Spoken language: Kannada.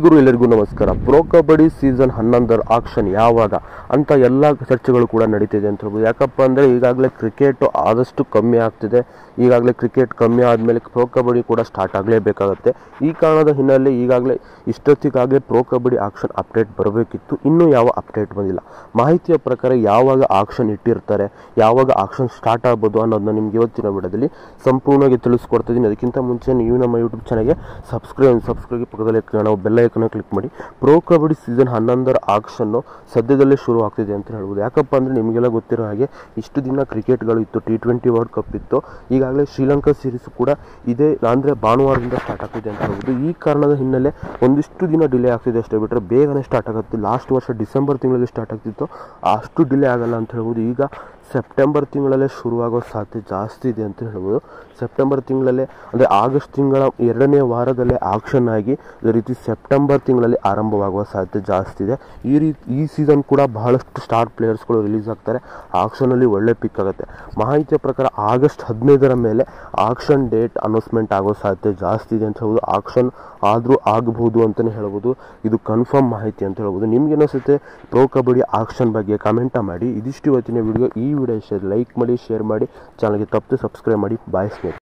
ಗುರು ಎಲ್ಲರಿಗೂ ನಮಸ್ಕಾರ. ಪ್ರೋ ಕಬಡ್ಡಿ ಸೀಸನ್ 11 ಆಕ್ಷನ್ ಯಾವಾಗ ಅಂತ ಎಲ್ಲ ಚರ್ಚೆಗಳು ಕೂಡ ನಡೀತಿದೆ ಅಂತ ಹೇಳ್ಬೋದು. ಯಾಕಪ್ಪ ಅಂದರೆ ಈಗಾಗಲೇ ಕ್ರಿಕೆಟ್ ಆದಷ್ಟು ಕಮ್ಮಿ ಆಗ್ತಿದೆ. ಈಗಾಗಲೇ ಕ್ರಿಕೆಟ್ ಕಮ್ಮಿ ಆದಮೇಲೆ ಪ್ರೋ ಕಬಡ್ಡಿ ಕೂಡ ಸ್ಟಾರ್ಟ್ ಆಗಲೇಬೇಕಾಗತ್ತೆ. ಈ ಕಾರಣದ ಹಿನ್ನೆಲೆ ಈಗಾಗಲೇ ಇಷ್ಟೊತ್ತಿಗಾಗಲೇ ಪ್ರೋ ಕಬಡ್ಡಿ ಆಕ್ಷನ್ ಅಪ್ಡೇಟ್ ಬರಬೇಕಿತ್ತು. ಇನ್ನೂ ಯಾವ ಅಪ್ಡೇಟ್ ಬಂದಿಲ್ಲ. ಮಾಹಿತಿಯ ಪ್ರಕಾರ ಯಾವಾಗ ಆಕ್ಷನ್ ಇಟ್ಟಿರ್ತಾರೆ, ಯಾವಾಗ ಆಕ್ಷನ್ ಸ್ಟಾರ್ಟ್ ಆಗ್ಬೋದು ಅನ್ನೋದನ್ನ ನಿಮ್ಗೆ ಇವತ್ತಿನ ವಿಡಿಯೋದಲ್ಲಿ ಸಂಪೂರ್ಣವಾಗಿ ತಿಳಿಸ್ಕೊಡ್ತಿದ್ದೀನಿ. ಅದಕ್ಕಿಂತ ಮುಂಚೆ ನೀವು ನಮ್ಮ ಯೂಟ್ಯೂಬ್ ಚಾನಲ್ಗೆ ಸಬ್ಸ್ಕ್ರೈಬ್ ಪಕ್ಕದಲ್ಲಿ ನಾವು ಬೆಲ್ ಐಕನ್ ಕ್ಲಿಕ್ ಮಾಡಿ. ಪ್ರೋ ಕಬಡ್ಡಿ ಸೀಸನ್ 11 ಆಕ್ಷನ್ನು ಸದ್ಯದಲ್ಲೇ ಶುರು ಆಗ್ತಿದೆ ಅಂತ ಹೇಳ್ಬೋದು. ಯಾಕಪ್ಪ ಅಂದರೆ ನಿಮಗೆಲ್ಲ ಗೊತ್ತಿರೋ ಹಾಗೆ ಇಷ್ಟು ದಿನ ಕ್ರಿಕೆಟ್ಗಳು ಇತ್ತು, T20 ವರ್ಲ್ಡ್ ಕಪ್ ಇತ್ತು. ಈಗಾಗಲೇ ಶ್ರೀಲಂಕಾ ಸೀರೀಸ್ ಕೂಡ ಇದೆ, ಅಂದರೆ ಭಾನುವಾರದಿಂದ ಸ್ಟಾರ್ಟ್ ಆಗ್ತಿದೆ ಅಂತ ಹೇಳ್ಬೋದು. ಈ ಕಾರಣದ ಹಿನ್ನೆಲೆ ಒಂದಿಷ್ಟು ದಿನ ಡಿಲೇ ಆಗ್ತಿದೆ ಅಷ್ಟೇ ಬಿಟ್ಟರೆ ಬೇಗನೆ ಸ್ಟಾರ್ಟ್ ಆಗುತ್ತೆ. ಲಾಸ್ಟ್ ವರ್ಷ ಡಿಸೆಂಬರ್ ತಿಂಗಳಲ್ಲಿ ಸ್ಟಾರ್ಟ್ ಆಗ್ತಿತ್ತು, ಅಷ್ಟು ಡಿಲೇ ಆಗಲ್ಲ ಅಂತ ಹೇಳ್ಬೋದು. ಈಗ ಸೆಪ್ಟೆಂಬರ್ ತಿಂಗಳಲ್ಲೇ ಶುರುವಾಗೋ ಸಾಧ್ಯತೆ ಜಾಸ್ತಿ ಇದೆ ಅಂತ ಹೇಳ್ಬೋದು. ಸೆಪ್ಟೆಂಬರ್ ತಿಂಗಳಲ್ಲೇ ಅಂದರೆ ಆಗಸ್ಟ್ ತಿಂಗಳ 2ನೇ ವಾರದಲ್ಲೇ ಆಕ್ಷನ್ ಆಗಿ ಅದೇ ರೀತಿ ಸೆಪ್ಟೆಂಬರ್ ತಿಂಗಳಲ್ಲಿ ಆರಂಭವಾಗುವ ಸಾಧ್ಯತೆ ಜಾಸ್ತಿ ಇದೆ. ಈ ಸೀಸನ್ ಕೂಡ ಬಹಳಷ್ಟು ಸ್ಟಾರ್ ಪ್ಲೇಯರ್ಸ್ಗಳು ರಿಲೀಸ್ ಆಗ್ತಾರೆ. ಆಕ್ಷನಲ್ಲಿ ಒಳ್ಳೆ ಪಿಕ್ ಆಗುತ್ತೆ. ಮಾಹಿತಿಯ ಪ್ರಕಾರ ಆಗಸ್ಟ್ 15ರ ಮೇಲೆ ಆಕ್ಷನ್ ಡೇಟ್ ಅನೌನ್ಸ್ಮೆಂಟ್ ಆಗೋ ಸಾಧ್ಯತೆ ಜಾಸ್ತಿ ಇದೆ ಅಂತ ಹೇಳ್ಬೋದು. ಆಕ್ಷನ್ ಆದರೂ ಆಗಬಹುದು ಅಂತಲೇ ಹೇಳ್ಬೋದು. ಇದು ಕನ್ಫರ್ಮ್ ಮಾಹಿತಿ ಅಂತ ಹೇಳ್ಬೋದು. ನಿಮ್ಗೆ ಅನಿಸುತ್ತೆ ಪ್ರೋ ಕಬಡ್ಡಿ ಆಕ್ಷನ್ ಬಗ್ಗೆ ಕಮೆಂಟ ಮಾಡಿ. ಇದಿಷ್ಟು ಇವತ್ತಿನ ವಿಡಿಯೋ. ಈ ವಿಡಿಯೋ ಇಷ್ಟ ಲೈಕ್ ಮಾಡಿ, ಶೇರ್ ಮಾಡಿ, ಚಾನಲ್ಗೆ ತಪ್ಪದೆ ಸಬ್ಸ್ಕ್ರೈಬ್ ಮಾಡಿ. ಬಾಯ್ ಸ್ನೇಹಿತರೆ.